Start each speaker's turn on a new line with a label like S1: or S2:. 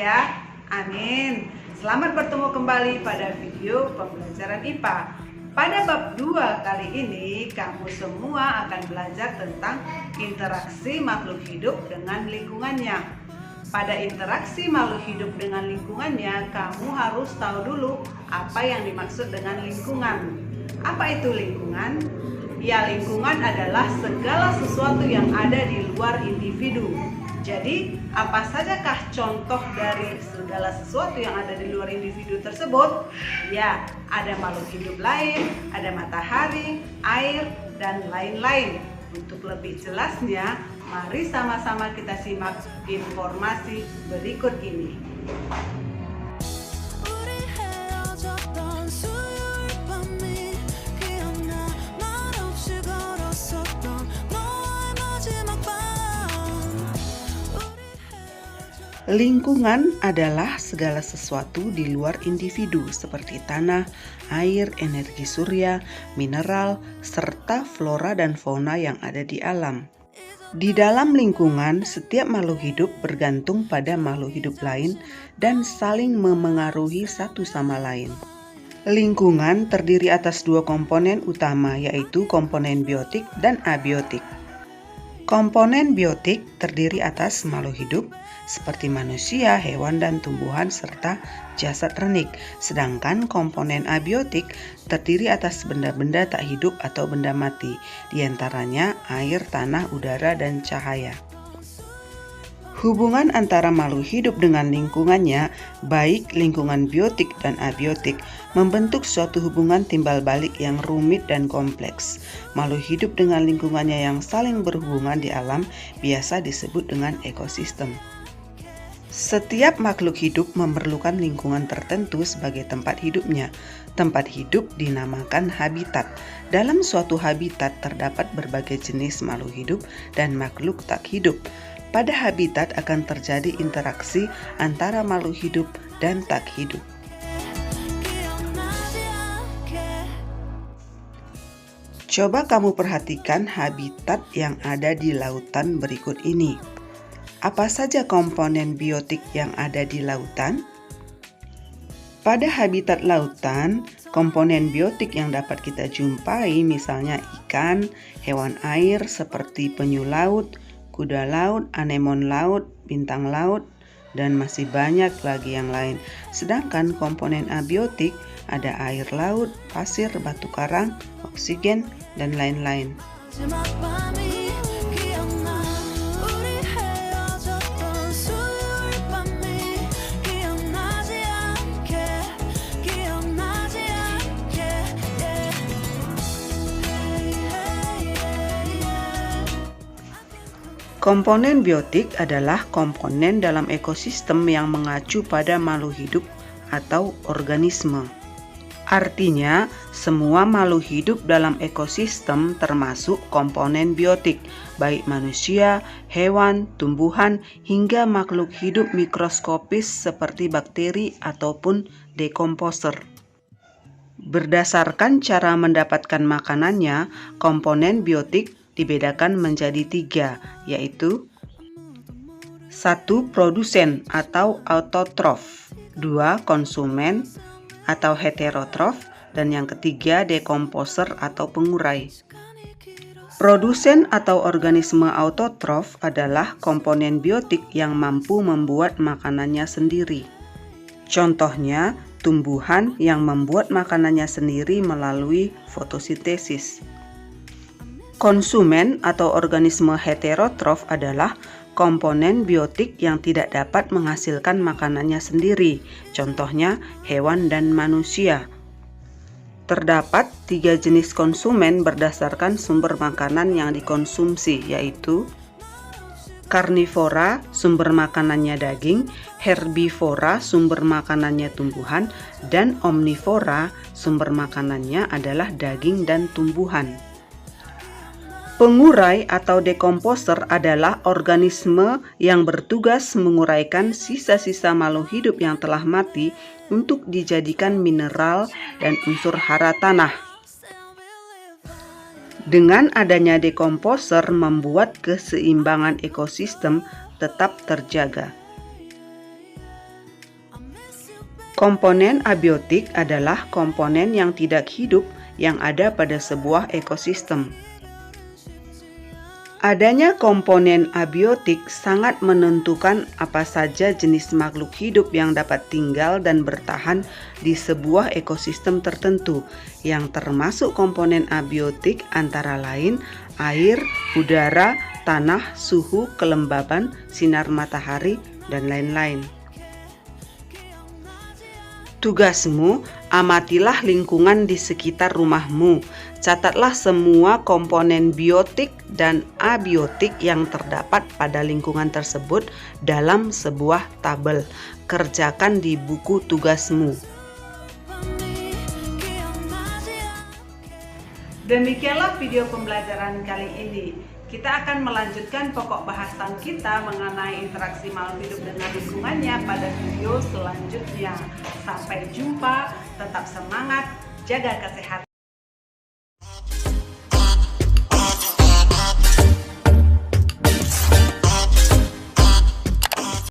S1: ya. Amin. Selamat bertemu kembali pada video pembelajaran IPA. Pada bab 2 kali ini kamu semua akan belajar tentang interaksi makhluk hidup dengan lingkungannya. Pada interaksi makhluk hidup dengan lingkungannya, kamu harus tahu dulu apa yang dimaksud dengan lingkungan. Apa itu lingkungan? Ya, lingkungan adalah segala sesuatu yang ada di luar individu. Jadi, apa sajakah contoh dari segala sesuatu yang ada di luar individu tersebut? Ya, ada makhluk hidup lain, ada matahari, air, dan lain-lain. Untuk lebih jelasnya, mari sama-sama kita simak informasi berikut ini.
S2: Lingkungan adalah segala sesuatu di luar individu seperti tanah, air, energi surya, mineral, serta flora dan fauna yang ada di alam. Di dalam lingkungan, setiap makhluk hidup bergantung pada makhluk hidup lain dan saling memengaruhi satu sama lain. Lingkungan terdiri atas dua komponen utama, yaitu komponen biotik dan abiotik. Komponen biotik terdiri atas makhluk hidup seperti manusia, hewan, dan tumbuhan, serta jasad renik. Sedangkan komponen abiotik terdiri atas benda-benda tak hidup atau benda mati, diantaranya air, tanah, udara, dan cahaya. Hubungan antara makhluk hidup dengan lingkungannya, baik lingkungan biotik dan abiotik, membentuk suatu hubungan timbal balik yang rumit dan kompleks. Makhluk hidup dengan lingkungannya yang saling berhubungan di alam biasa disebut dengan ekosistem. Setiap makhluk hidup memerlukan lingkungan tertentu sebagai tempat hidupnya. Tempat hidup dinamakan habitat. Dalam suatu habitat terdapat berbagai jenis makhluk hidup dan makhluk tak hidup. Pada habitat akan terjadi interaksi antara makhluk hidup dan tak hidup. Coba kamu perhatikan habitat yang ada di lautan berikut ini. Apa saja komponen biotik yang ada di lautan? Pada habitat lautan, komponen biotik yang dapat kita jumpai misalnya ikan, hewan air seperti penyu laut, kuda laut, anemon laut, bintang laut, dan masih banyak lagi yang lain. Sedangkan komponen abiotik ada air laut, pasir, batu karang, oksigen, dan lain-lain. Komponen biotik adalah komponen dalam ekosistem yang mengacu pada makhluk hidup atau organisme. Artinya, semua makhluk hidup dalam ekosistem termasuk komponen biotik, baik manusia, hewan, tumbuhan, hingga makhluk hidup mikroskopis seperti bakteri ataupun dekomposer. Berdasarkan cara mendapatkan makanannya, komponen biotik dibedakan menjadi 3, yaitu 1. Produsen atau autotrof, 2. Konsumen atau heterotrof, dan yang ketiga dekomposer atau pengurai. Produsen atau organisme autotrof adalah komponen biotik yang mampu membuat makanannya sendiri. Contohnya, tumbuhan yang membuat makanannya sendiri melalui fotosintesis. Konsumen atau organisme heterotrof adalah komponen biotik yang tidak dapat menghasilkan makanannya sendiri, contohnya hewan dan manusia. Terdapat 3 jenis konsumen berdasarkan sumber makanan yang dikonsumsi, yaitu karnivora, sumber makanannya daging, herbivora, sumber makanannya tumbuhan, dan omnivora, sumber makanannya adalah daging dan tumbuhan. Pengurai atau dekomposer adalah organisme yang bertugas menguraikan sisa-sisa makhluk hidup yang telah mati untuk dijadikan mineral dan unsur hara tanah. Dengan adanya dekomposer membuat keseimbangan ekosistem tetap terjaga. Komponen abiotik adalah komponen yang tidak hidup yang ada pada sebuah ekosistem. Adanya komponen abiotik sangat menentukan apa saja jenis makhluk hidup yang dapat tinggal dan bertahan di sebuah ekosistem tertentu, yang termasuk komponen abiotik antara lain air, udara, tanah, suhu, kelembaban, sinar matahari, dan lain-lain. Tugasmu, amatilah lingkungan di sekitar rumahmu. Catatlah semua komponen biotik dan abiotik yang terdapat pada lingkungan tersebut dalam sebuah tabel. Kerjakan di buku tugasmu.
S1: Demikianlah video pembelajaran kali ini. Kita akan melanjutkan pokok bahasan kita mengenai interaksi makhluk hidup dengan lingkungannya pada video selanjutnya. Sampai jumpa, tetap semangat, jaga kesehatan.